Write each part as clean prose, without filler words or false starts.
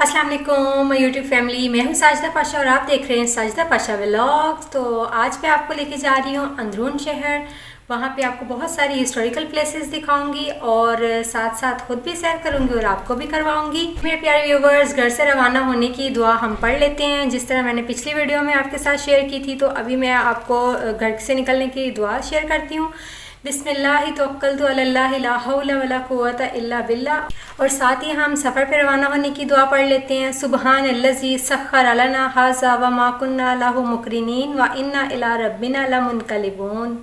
अस्सलाम वालेकुम YouTube family, मैं हूं साजिदा पाशा और आप देख रहे हैं साजिदा पाशा व्लॉग्स। तो आज मैं आपको लेके जा रही हूं अंदरून शहर। वहां पे आपको बहुत सारी हिस्टोरिकल प्लेसेस दिखाऊंगी और साथ साथ खुद भी सैर करूंगी और आपको भी करवाऊंगी। मेरे प्यारे व्यूवर्स, घर से रवाना होने की दुआ हम पढ़ लेते हैं, जिस तरह मैंने पिछली वीडियो में आपके साथ शेयर की थी। तो अभी मैं आपको घर से निकलने की दुआ शेयर करती हूँ। बिस्मिल्लाहि तवक्कलतु अलल्लाहि ला हौला वला कुव्वता इल्ला बिल्लाह। और साथ ही हम सफ़र पर रवाना होने की दुआ पढ़ लेते हैं। सुबहानल्लज़ी सख्खर लना हाज़ा व मा कुन्ना लहु मुक़रिनीन व इन्ना इला रब्बिना लमुनक़लिबून।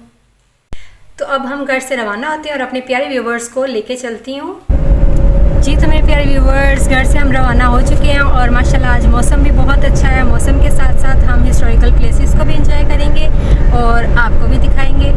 तो अब हम घर से रवाना होते हैं और अपने प्यारे व्यूवर्स को लेके चलती हूँ। जी तो मेरे प्यारे व्यूवर्स, घर से हम रवाना हो चुके हैं और माशाल्लाह आज मौसम भी बहुत अच्छा है। मौसम के साथ साथ हम हिस्टोरिकल प्लेसेस को भी एंजॉय करेंगे और आपको भी दिखाएंगे।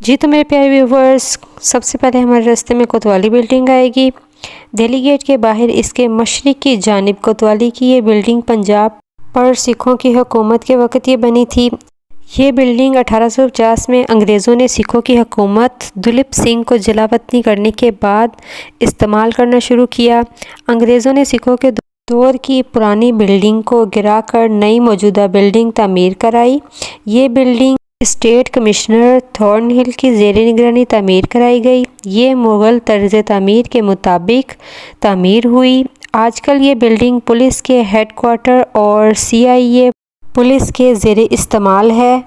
जी तो मेरे प्यारे व्यूवर्स, सबसे पहले हमारे रास्ते में कोतवाली बिल्डिंग आएगी। दिल्ली गेट के बाहर इसके मशरिक की जानिब कोतवाली की ये बिल्डिंग पंजाब पर सिखों की हुकूमत के वक़्त ये बनी थी। ये बिल्डिंग 1850 में अंग्रेज़ों ने सिखों की हुकूमत दुलीप सिंह को जलावतनी करने के बाद इस्तेमाल करना शुरू किया। अंग्रेज़ों ने सिखों के दौर की पुरानी बिल्डिंग को गिरा कर नई मौजूदा बिल्डिंग तामीर कराई। ये बिल्डिंग स्टेट कमिश्नर थॉर्नहिल की ज़ेरे निगरानी तामीर कराई गई। ये मुग़ल तर्ज़ तामीर के मुताबिक तामीर हुई। आजकल ये बिल्डिंग पुलिस के हेडक्वार्टर और CIA पुलिस के ज़ेरे इस्तेमाल है।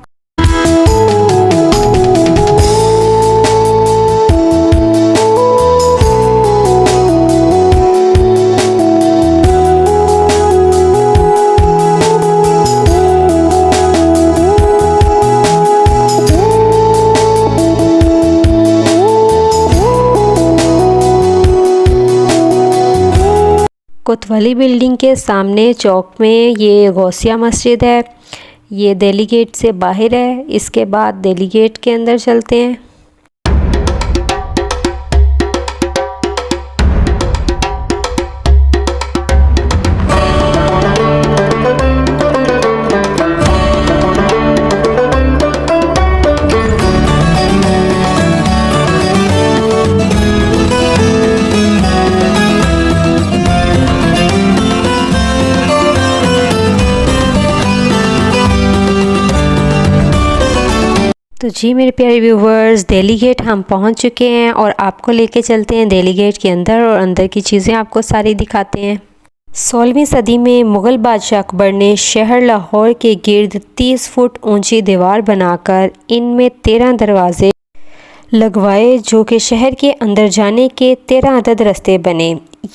कोतवाली बिल्डिंग के सामने चौक में ये गौसिया मस्जिद है। ये दिल्ली गेट से बाहर है। इसके बाद दिल्ली गेट के अंदर चलते हैं। तो जी मेरे प्यारे व्यूवर्स, दिल्ली गेट हम पहुंच चुके हैं और आपको लेके चलते हैं दिल्ली गेट के अंदर और अंदर की चीज़ें आपको सारी दिखाते हैं। 16वीं सदी में मुग़ल बादशाह अकबर ने शहर लाहौर के गिर्द 30 फुट ऊंची दीवार बनाकर इनमें 13 दरवाजे लगवाए, जो कि शहर के अंदर जाने के 13 अदद रास्ते बने।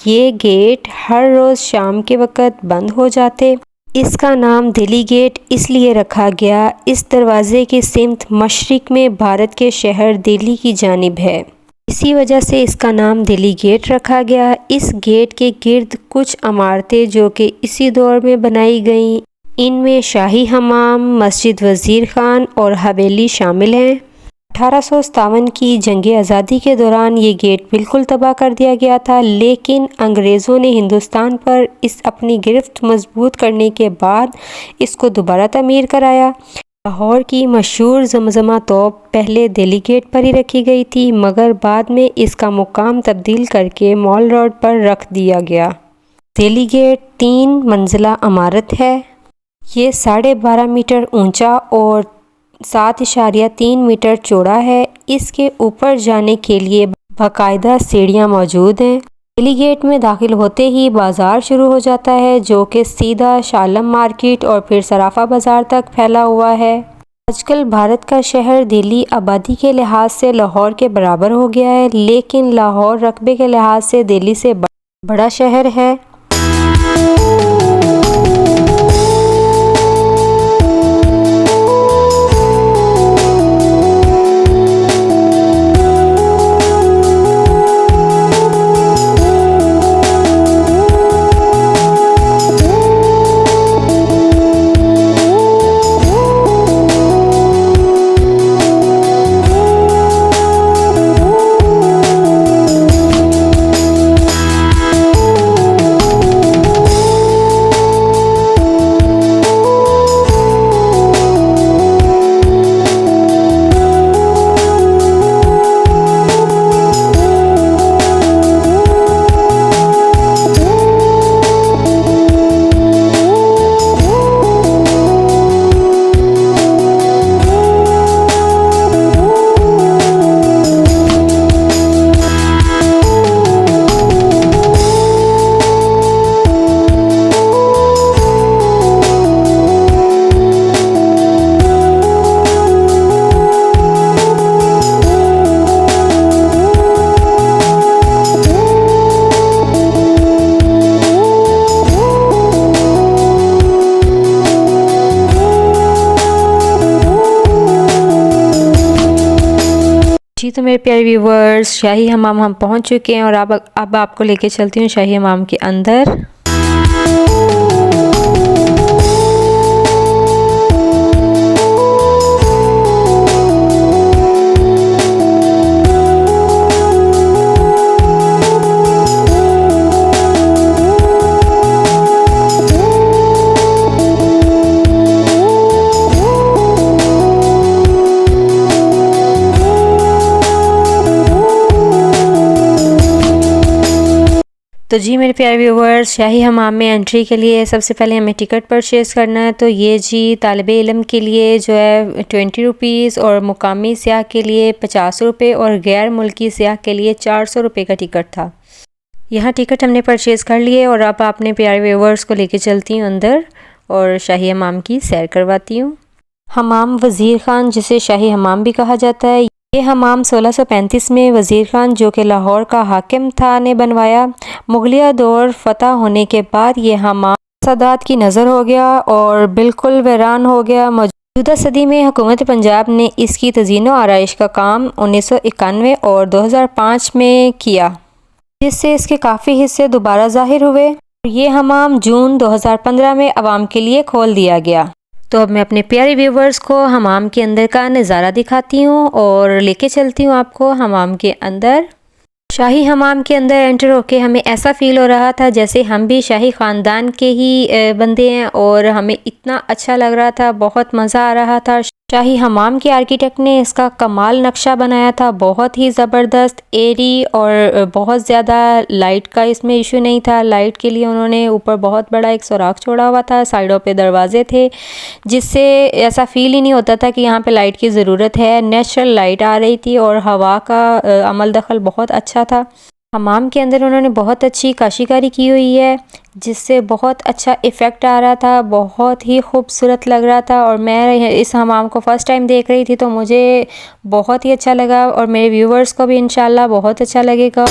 ये गेट हर रोज़ शाम के वक़्त बंद हो जाते। इसका नाम दिल्ली गेट इसलिए रखा गया, इस दरवाज़े की सिमत मशरिक़ में भारत के शहर दिल्ली की जानिब है। इसी वजह से इसका नाम दिल्ली गेट रखा गया। इस गेट के गिर्द कुछ इमारतें जो कि इसी दौर में बनाई गईं, इनमें शाही हमाम, मस्जिद वज़ीर खान और हवेली शामिल हैं। 1857 की जंग आज़ादी के दौरान ये गेट बिल्कुल तबाह कर दिया गया था, लेकिन अंग्रेज़ों ने हिंदुस्तान पर इस अपनी गिरफ्त मजबूत करने के बाद इसको दोबारा तमीर कराया। लाहौर की मशहूर जमजमा तोप पहले दिल्ली गेट पर ही रखी गई थी, मगर बाद में इसका मुकाम तब्दील करके मॉल रोड पर रख दिया गया। दिल्ली गेट 3 मंजिला इमारत है। ये 12.5 मीटर ऊंचा और 7.3 मीटर चौड़ा है। इसके ऊपर जाने के लिए बाकायदा सीढ़ियाँ मौजूद हैं। दिल्ली गेट में दाखिल होते ही बाज़ार शुरू हो जाता है, जो कि सीधा शालम मार्केट और फिर सराफा बाज़ार तक फैला हुआ है। आजकल भारत का शहर दिल्ली आबादी के लिहाज से लाहौर के बराबर हो गया है, लेकिन लाहौर रकबे के लिहाज से दिल्ली से बड़ा शहर है। जी तो मेरे प्यारे व्यूवर्स, शाही हमाम हम पहुंच चुके हैं और अब आपको लेके चलती हूँ शाही हमाम के अंदर। तो जी मेरे प्यारे व्यूवर्स, शाही हमाम में एंट्री के लिए सबसे पहले हमें टिकट परचेज़ करना है। तो ये जी तालिबे इल्म के लिए जो है 20 रुपीज़ और मुकामी सियाह के लिए 50 रुपये और गैर मुल्की सियाह के लिए 400 रुपये का टिकट था। यहाँ टिकट हमने परचेज़ कर लिए और अब अपने प्यारे व्यूवर्स को लेके चलती हूँ अंदर और शाही हमाम की सैर करवाती हूँ। हमाम वज़ीर ख़ान, जिसे शाही हमाम भी कहा जाता है, ये हमाम 1635 में वज़ीर ख़ान, जो कि लाहौर का हाकिम था, ने बनवाया। मुग़लिया दौर फ़तह होने के बाद ये हमाम फसादात की नज़र हो गया और बिल्कुल वीरान हो गया। मौजूदा सदी में हुकूमत पंजाब ने इसकी तज़ीन व आराइश का काम 1991 और 2005 में किया, जिससे इसके काफ़ी हिस्से दोबारा ज़ाहिर हुए। ये हमाम जून 2015 में आवाम के लिए खोल दिया गया। तो अब मैं अपने प्यारे व्यूवर्स को हमाम के अंदर का नज़ारा दिखाती हूँ और लेके चलती हूँ आपको हमाम के अंदर। शाही हमाम के अंदर एंटर होके हमें ऐसा फ़ील हो रहा था जैसे हम भी शाही ख़ानदान के ही बंदे हैं और हमें इतना अच्छा लग रहा था, बहुत मज़ा आ रहा था। शाही हमाम के आर्किटेक्ट ने इसका कमाल नक्शा बनाया था, बहुत ही ज़बरदस्त, एरी और बहुत ज़्यादा लाइट का इसमें इशू नहीं था। लाइट के लिए उन्होंने ऊपर बहुत बड़ा एक सुराख छोड़ा हुआ था, साइडों पे दरवाजे थे, जिससे ऐसा फ़ील ही नहीं होता था कि यहाँ पे लाइट की ज़रूरत है। नेचुरल लाइट आ रही थी और हवा का अमल दखल बहुत अच्छा था। हमाम के अंदर उन्होंने बहुत अच्छी काशीकारी की हुई है, जिससे बहुत अच्छा इफ़ेक्ट आ रहा था, बहुत ही खूबसूरत लग रहा था। और मैं इस हमाम को फ़र्स्ट टाइम देख रही थी तो मुझे बहुत ही अच्छा लगा और मेरे व्यूवर्स को भी इंशाल्लाह बहुत अच्छा लगेगा।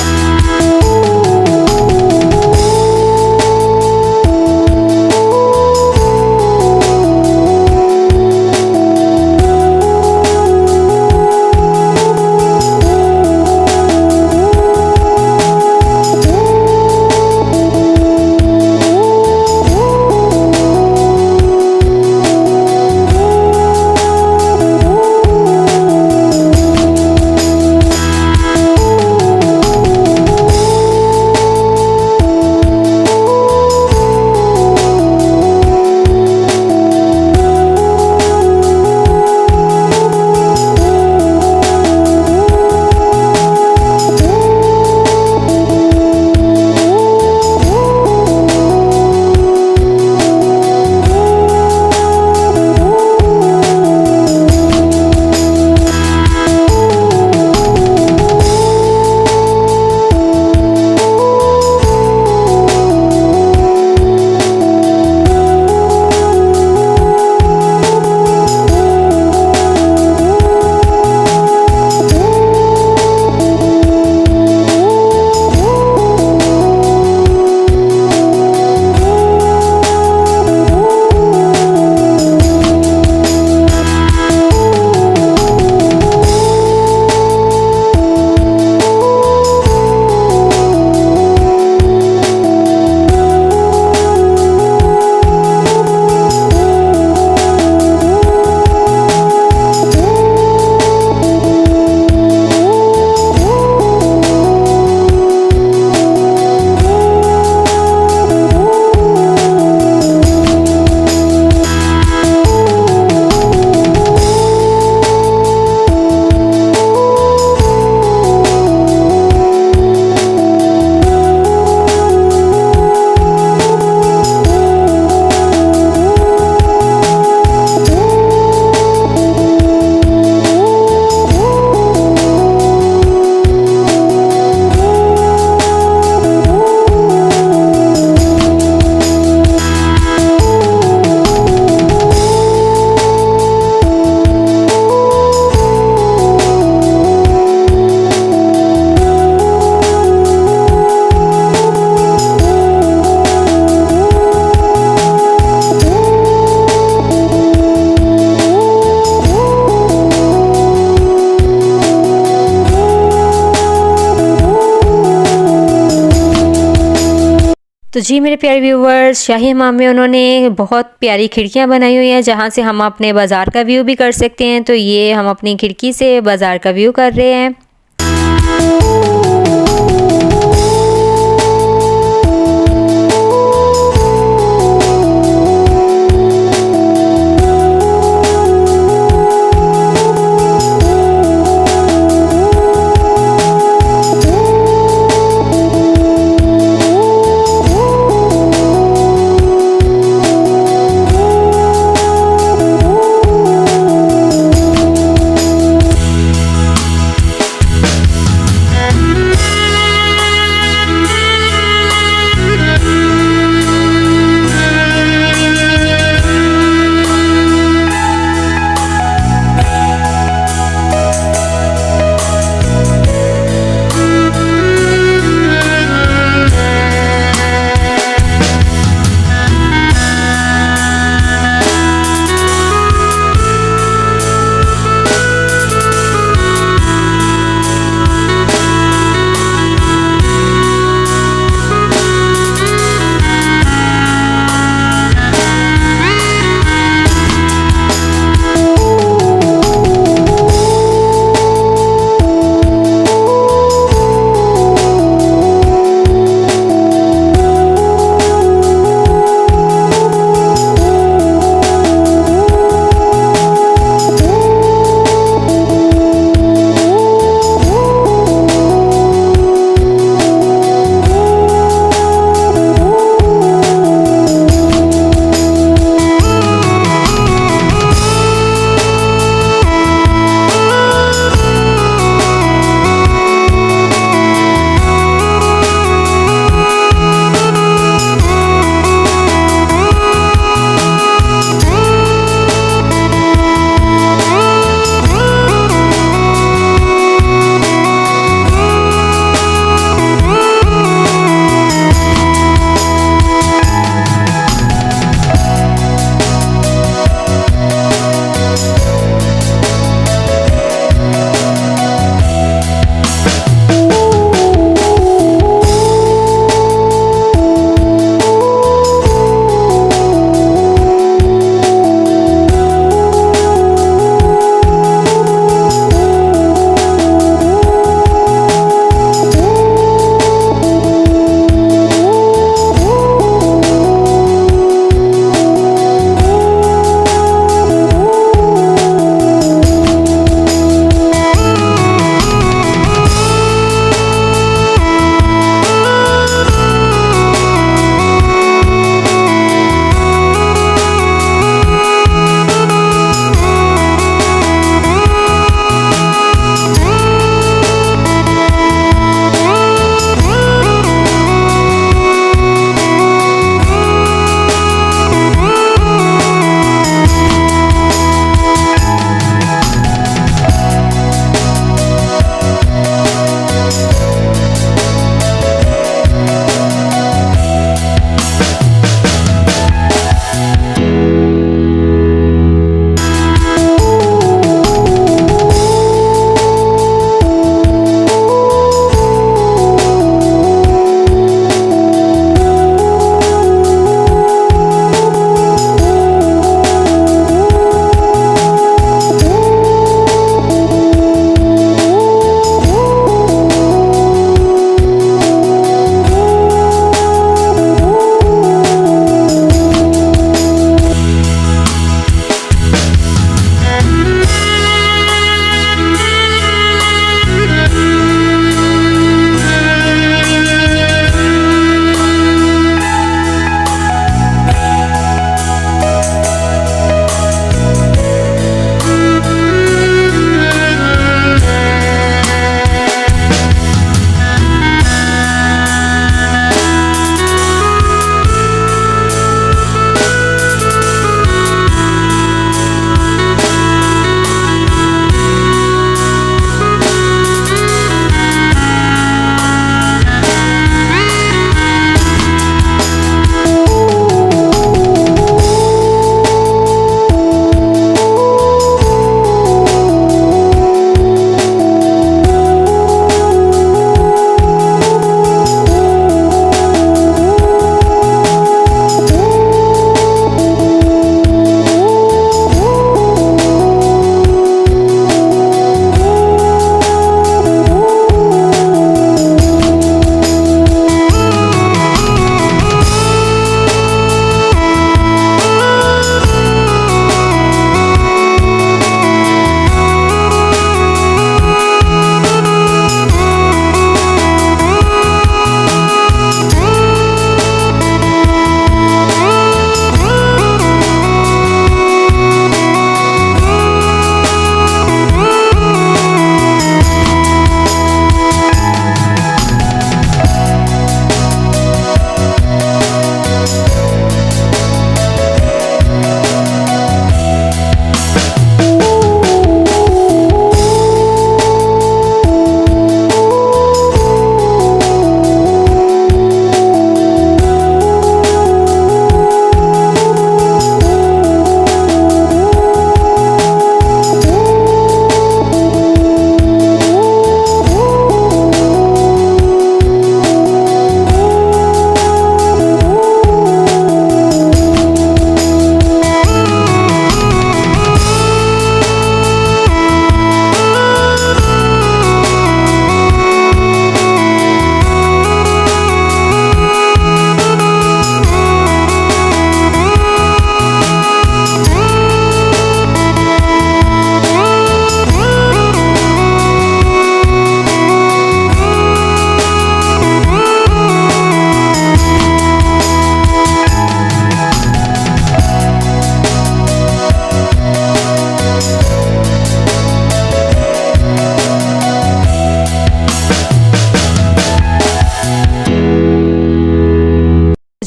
तो जी मेरे प्यारे व्यूवर्स, शाही हमाम में उन्होंने बहुत प्यारी खिड़कियां बनाई हुई हैं जहां से हम अपने बाज़ार का व्यू भी कर सकते हैं। तो ये हम अपनी खिड़की से बाज़ार का व्यू कर रहे हैं।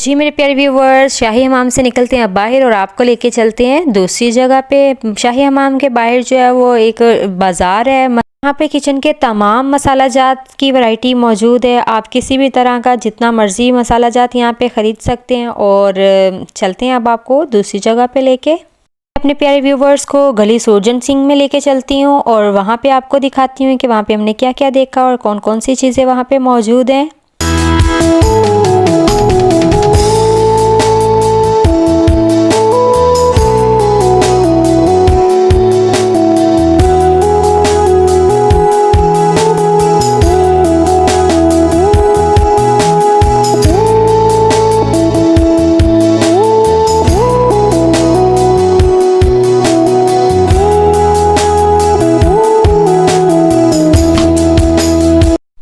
जी मेरे प्यारे व्यूवर्स, शाही हमाम से निकलते हैं अब बाहर और आपको लेके चलते हैं दूसरी जगह पे। शाही हमाम के बाहर जो है वो एक बाज़ार है। यहाँ पे किचन के तमाम मसाला जात की वैरायटी मौजूद है। आप किसी भी तरह का जितना मर्ज़ी मसाला जात यहाँ पे ख़रीद सकते हैं। और चलते हैं अब आपको दूसरी जगह पे लेके। अपने प्यारे व्यूवर्स को गली सूरजन सिंह में लेके चलती हूँ और वहाँ पे आपको दिखाती हूँ कि वहाँ पे हमने क्या क्या देखा और कौन कौन सी चीज़ें वहाँ पे मौजूद हैं।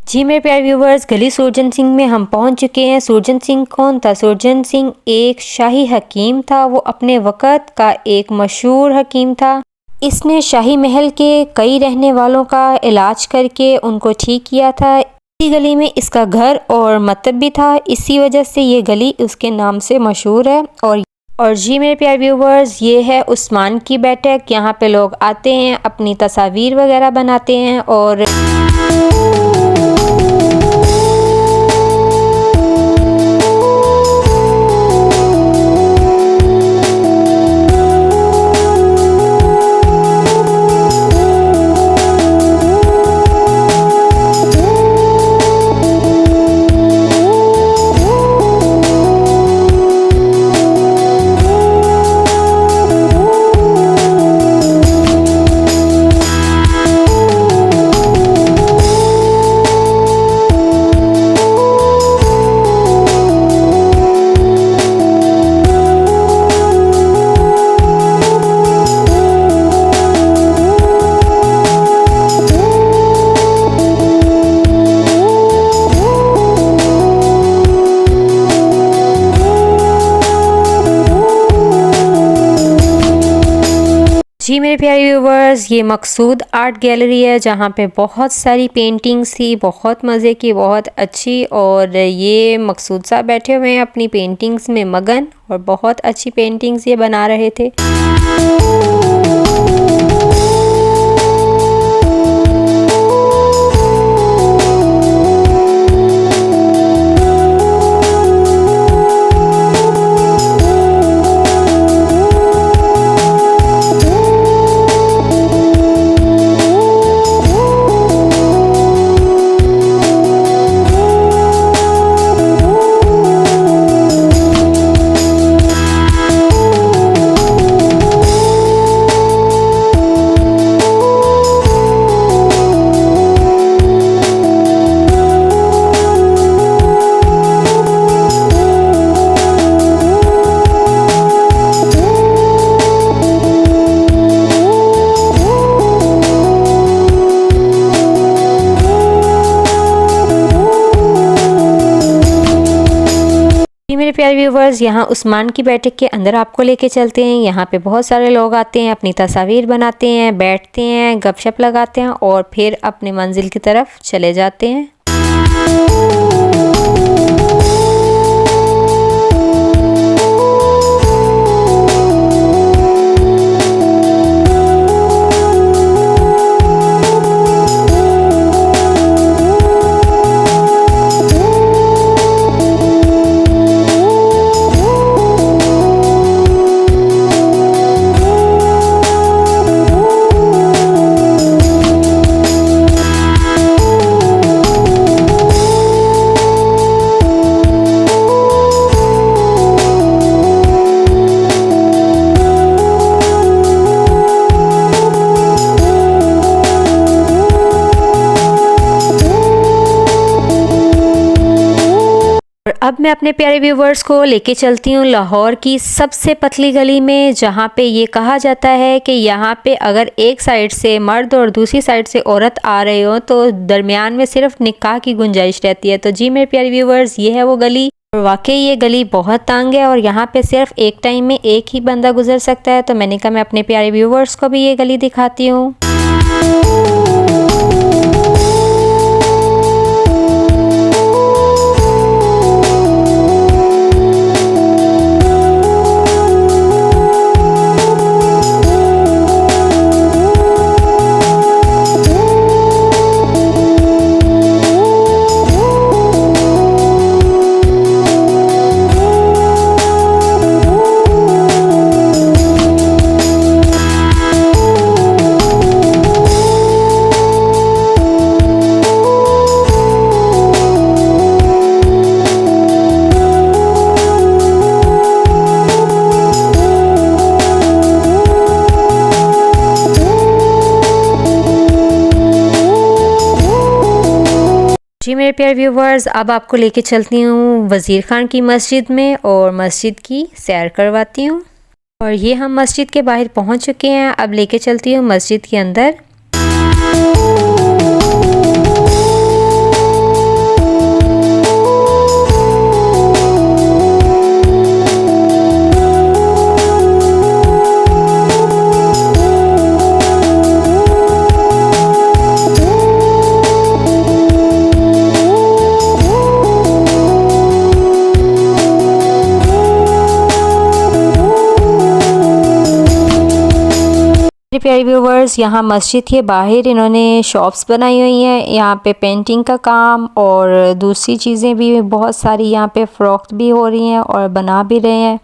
जी मेरे प्यारे व्यूवर्स, गली सूरजन सिंह में हम पहुंच चुके हैं। सूरजन सिंह कौन था? सूरजन सिंह एक शाही हकीम था। वो अपने वक़्त का एक मशहूर हकीम था। इसने शाही महल के कई रहने वालों का इलाज करके उनको ठीक किया था। इसी गली में इसका घर और मकतब भी था। इसी वजह से ये गली उसके नाम से मशहूर है। और जी मेरे प्यारे व्यूवर्स, ये है उस्मान की बैठक। यहाँ पे लोग आते हैं, अपनी तस्वीर वगैरह बनाते हैं। और जी मेरे प्यारे व्यूवर्स, ये मकसूद आर्ट गैलरी है जहाँ पे बहुत सारी पेंटिंग्स थी, बहुत मज़े की, बहुत अच्छी। और ये मकसूद साहब बैठे हुए हैं अपनी पेंटिंग्स में मगन और बहुत अच्छी पेंटिंग्स ये बना रहे थे। मेरे प्यारे व्यूवर्स, यहाँ उस्मान की बैठक के अंदर आपको लेके चलते हैं। यहाँ पे बहुत सारे लोग आते हैं, अपनी तस्वीर बनाते हैं, बैठते हैं, गपशप लगाते हैं और फिर अपनी मंजिल की तरफ चले जाते हैं। अब मैं अपने प्यारे व्यूवर्स को लेके चलती हूँ लाहौर की सबसे पतली गली में, जहाँ पे ये कहा जाता है कि यहाँ पे अगर एक साइड से मर्द और दूसरी साइड से औरत आ रहे हो तो दरमियान में सिर्फ निकाह की गुंजाइश रहती है। तो जी मेरे प्यारे व्यूवर्स, ये है वो गली। और वाकई ये गली बहुत तंग है और यहाँ पे सिर्फ एक टाइम में एक ही बंदा गुजर सकता है। तो मैंने कहा मैं अपने प्यारे व्यूवर्स को भी ये गली दिखाती हूँ। जी मेरे प्यारे व्यूवर्स, अब आपको लेके चलती हूँ वज़ीर खान की मस्जिद में और मस्जिद की सैर करवाती हूँ। और ये हम मस्जिद के बाहर पहुँच चुके हैं। अब लेके चलती हूँ मस्जिद के अंदर। मेरे प्यारे व्यूवर्स, यहाँ मस्जिद के बाहर इन्होंने शॉप्स बनाई हुई हैं। यहाँ पे पेंटिंग का काम और दूसरी चीज़ें भी बहुत सारी यहाँ पे फ़रोख्त भी हो रही हैं और बना भी रहे हैं।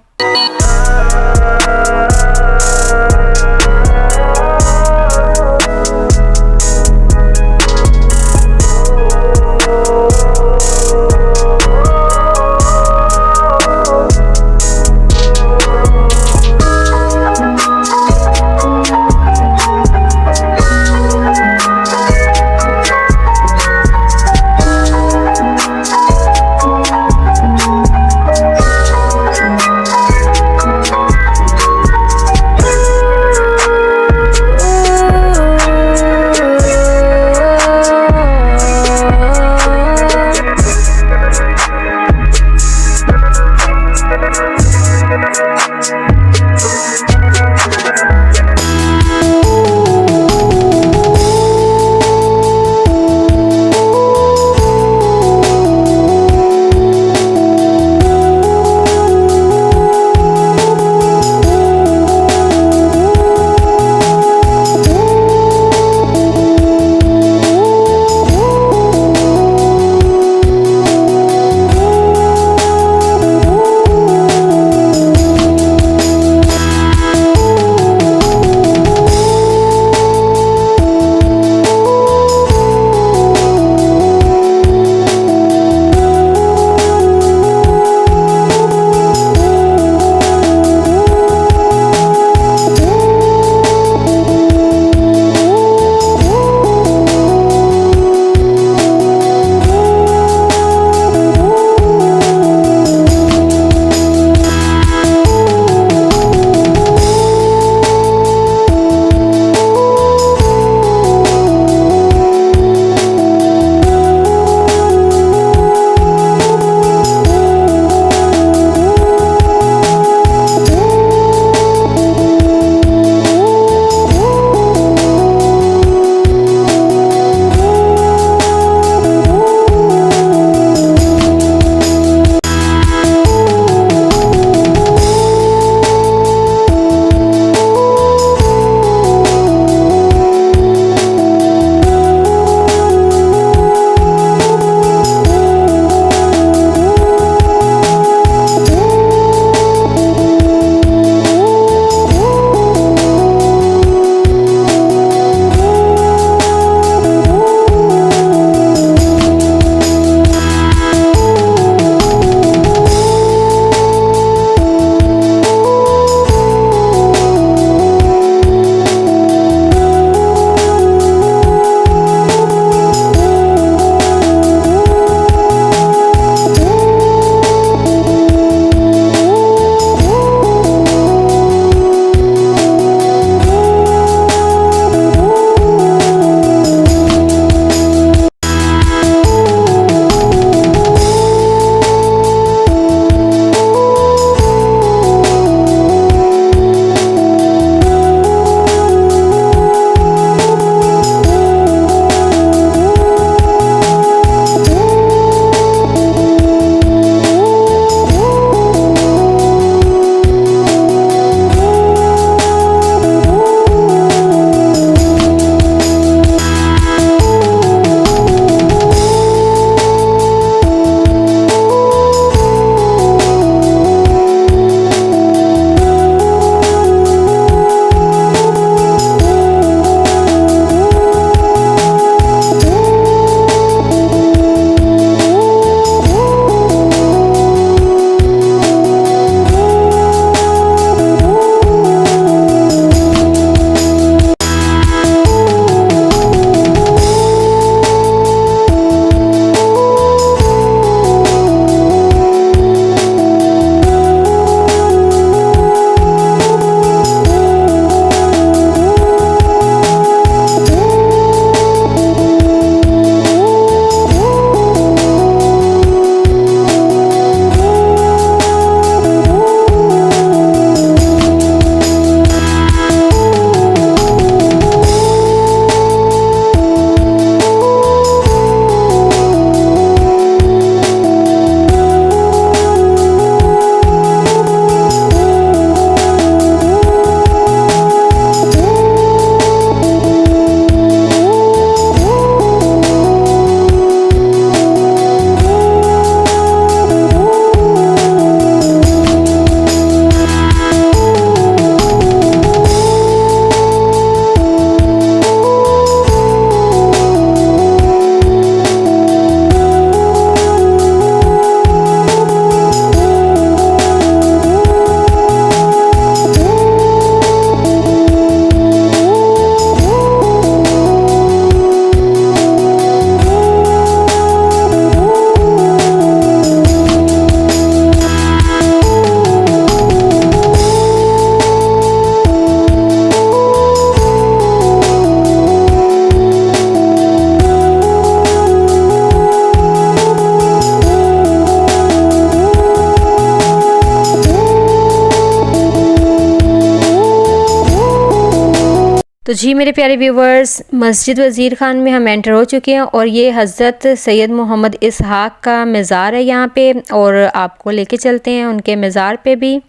तो जी मेरे प्यारे व्यूवर्स, मस्जिद वज़ीर ख़ान में हम एंटर हो चुके हैं और ये हज़रत सैयद मोहम्मद इसहाक़ का मज़ार है यहाँ पे, और आपको लेके चलते हैं उनके मज़ार पे भी।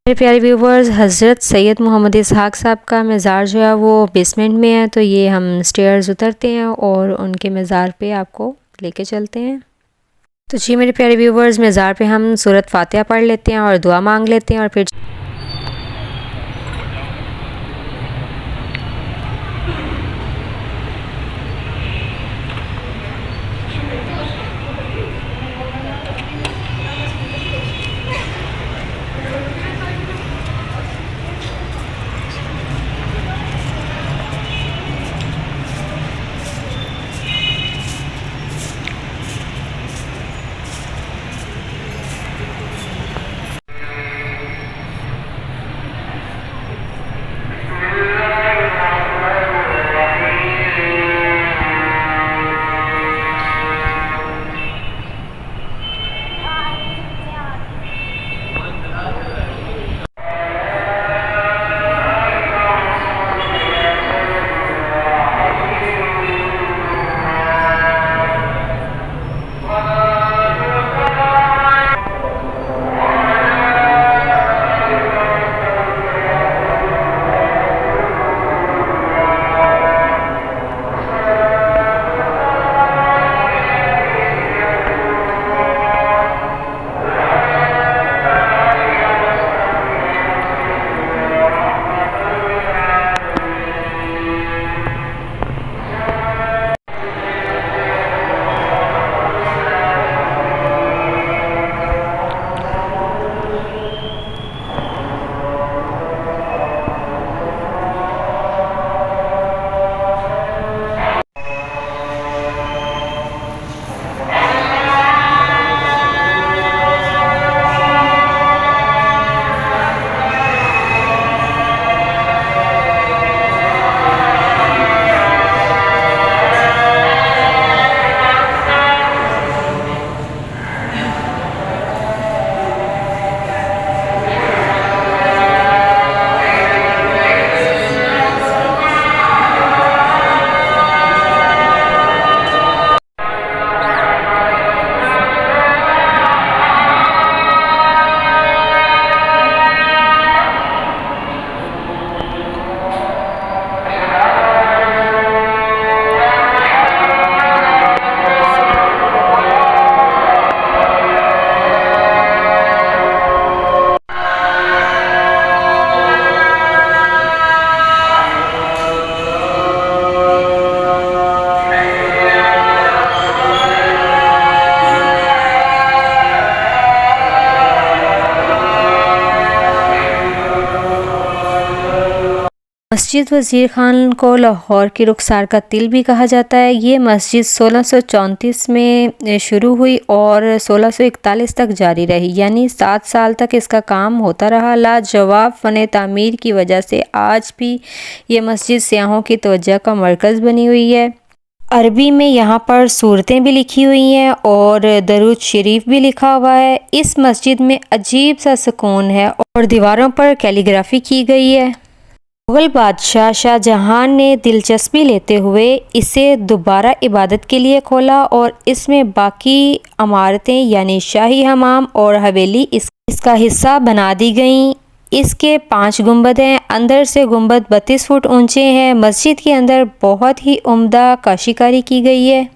मेरे प्यारे व्यूवर्स, हज़रत सैयद मोहम्मद इसहाक़ साहब का मज़ार जो है वो बेसमेंट में है, तो ये हम स्टेयर्स उतरते हैं और उनके मज़ार पे आपको लेके चलते हैं। तो जी मेरे प्यारे व्यूवर्स, मज़ार पे हम सूरत फ़ातिहा पढ़ लेते हैं और दुआ मांग लेते हैं और फिर मस्जिद वज़ीर ख़ान को लाहौर की रुखसार का तिल भी कहा जाता है। ये मस्जिद 1634 में शुरू हुई और 1641 तक जारी रही, यानी 7 साल तक इसका काम होता रहा। लाजवाब फ़न तामीर की वजह से आज भी ये मस्जिद सियाहों की तवज्जो का मरकज़ बनी हुई है। अरबी में यहाँ पर सूरतें भी लिखी हुई हैं और दरूद शरीफ भी लिखा हुआ है। इस मस्जिद में अजीब सा सुकून है और दीवारों पर कैलीग्राफी की गई है। मुग़ल बादशाह शाहजहां ने दिलचस्पी लेते हुए इसे दोबारा इबादत के लिए खोला और इसमें बाकी इमारतें यानी शाही हमाम और हवेली इसका हिस्सा बना दी गईं। इसके 5 गुंबद हैं। अंदर से गुंबद 32 फुट ऊंचे हैं। मस्जिद के अंदर बहुत ही उम्दा काशीकारी की गई है।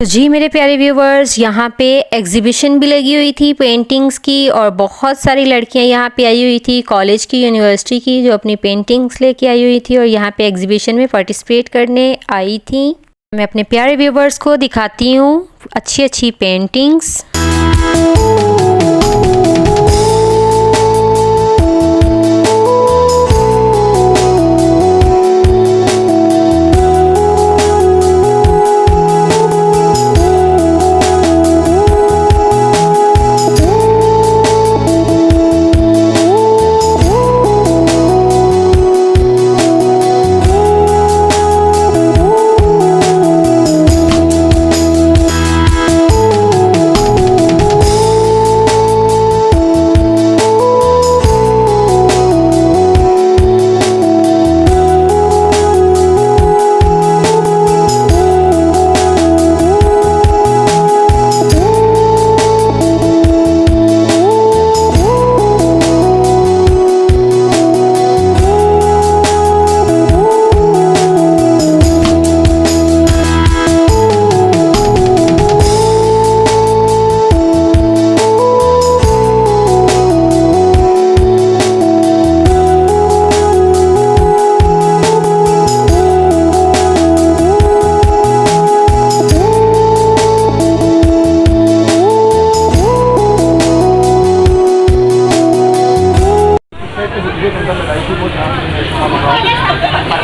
तो जी मेरे प्यारे व्यूवर्स, यहाँ पे एग्जीबिशन भी लगी हुई थी पेंटिंग्स की और बहुत सारी लड़कियाँ यहाँ पे आई हुई थी कॉलेज की, यूनिवर्सिटी की, जो अपनी पेंटिंग्स लेके आई हुई थी और यहाँ पे एग्जीबिशन में पार्टिसिपेट करने आई थी। मैं अपने प्यारे व्यूवर्स को दिखाती हूँ अच्छी अच्छी पेंटिंग्स।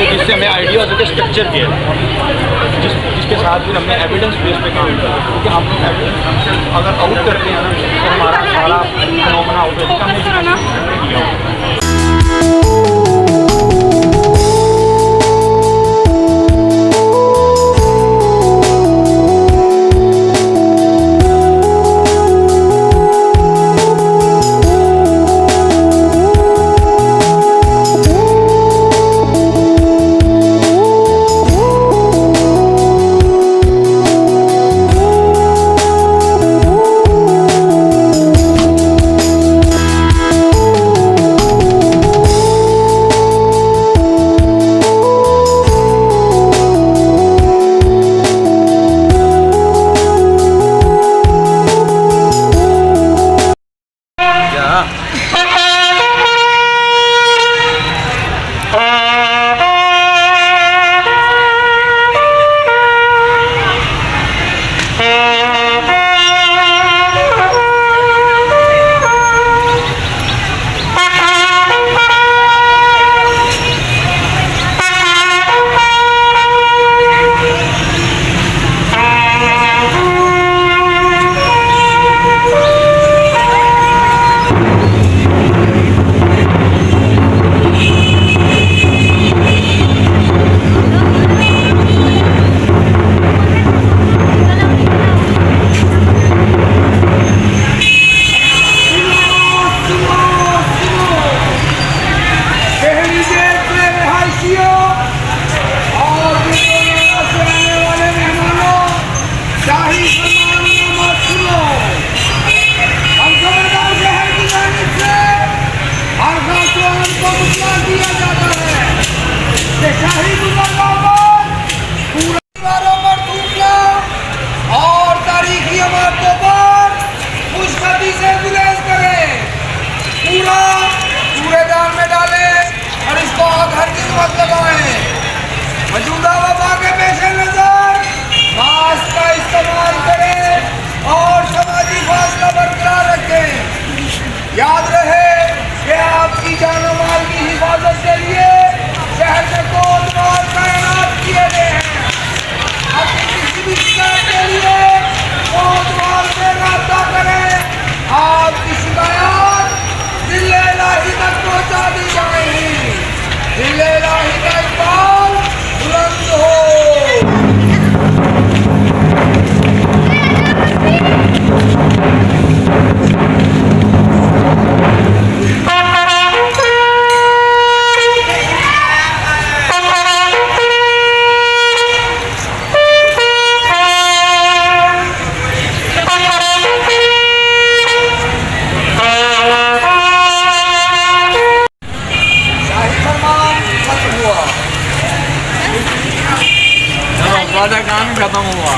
जिससे हमें आइडिया हो सके स्ट्रक्चर के जिसके साथ फिर हमने एविडेंस बेस पे काम किया, क्योंकि हम एविडेंस अगर आउट करते हैं ना तो हमारा सारा फिनोमेना आउट होता है। मौजूदा वबा के पेश नजर मास्क का इस्तेमाल करें और समाजी फासला बरकरार रखें। याद रहे कि आपकी जान और माल की हिफाजत के लिए शहर में कोतवाल का हमारा काम खत्म हुआ।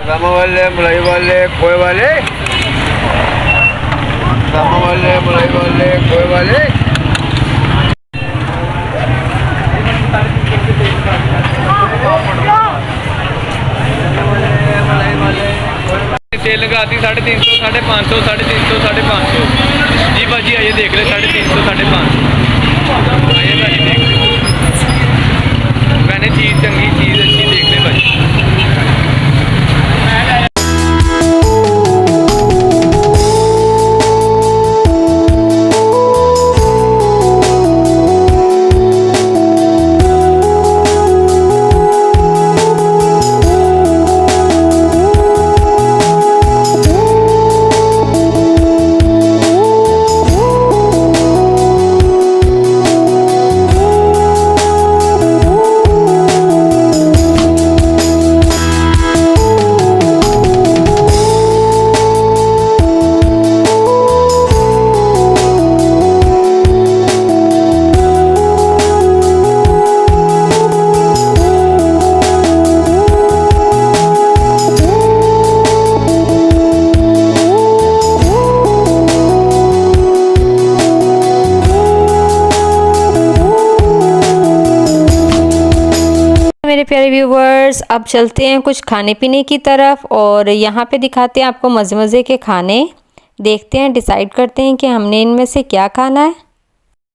दम वाले मलाई वाले खोए वाले, दम वाले मलाई वाले खोए वाले। सेल लगाती 350, 550, 350, 550 जी भाजी आइए देख ले 350, 550 आइए भाजी देख ले मैंने चीज़ चंगी चीज़ अच्छी देख ले भाजी। मेरे प्यारे व्यूवर्स, अब चलते हैं कुछ खाने पीने की तरफ और यहाँ पे दिखाते हैं आपको मज़े मज़े के खाने। देखते हैं, डिसाइड करते हैं कि हमने इनमें से क्या खाना है।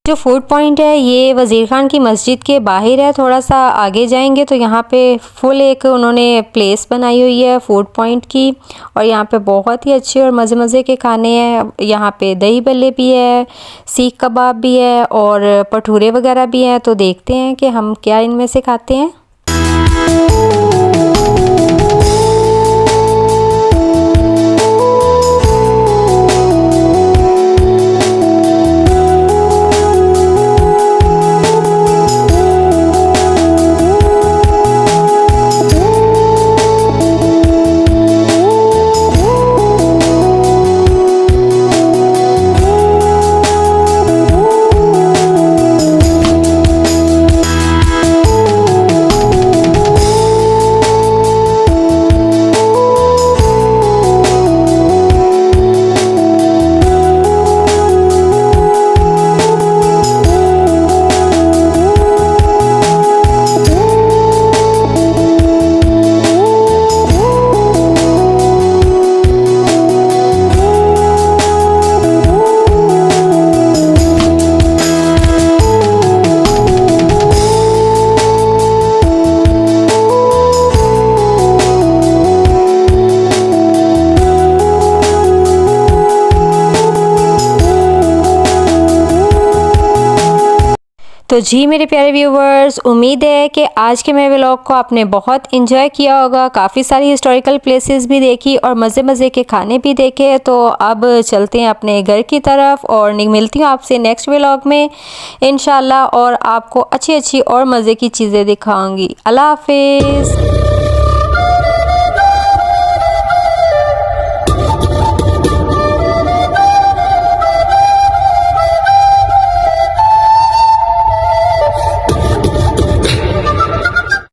जो फूड पॉइंट है ये वज़ीर खान की मस्जिद के बाहर है। थोड़ा सा आगे जाएंगे तो यहाँ पे फुल एक उन्होंने प्लेस बनाई हुई है फूड पॉइंट की, और यहाँ पे बहुत ही अच्छे और मज़े मज़े के खाने हैं। यहाँ पे दही बल्ले भी है, सीख कबाब भी है और भटूरे वगैरह भी हैं। तो देखते हैं कि हम क्या इनमें से खाते हैं। तो जी मेरे प्यारे व्यूवर्स, उम्मीद है कि आज के मेरे व्लॉग को आपने बहुत इंजॉय किया होगा। काफ़ी सारी हिस्टोरिकल प्लेसेस भी देखी और मज़े मज़े के खाने भी देखे। तो अब चलते हैं अपने घर की तरफ और मिलती हूँ आपसे नेक्स्ट व्लॉग में इंशाल्लाह, और आपको अच्छी अच्छी और मज़े की चीज़ें दिखाऊंगी। अल्लाह हाफिज़।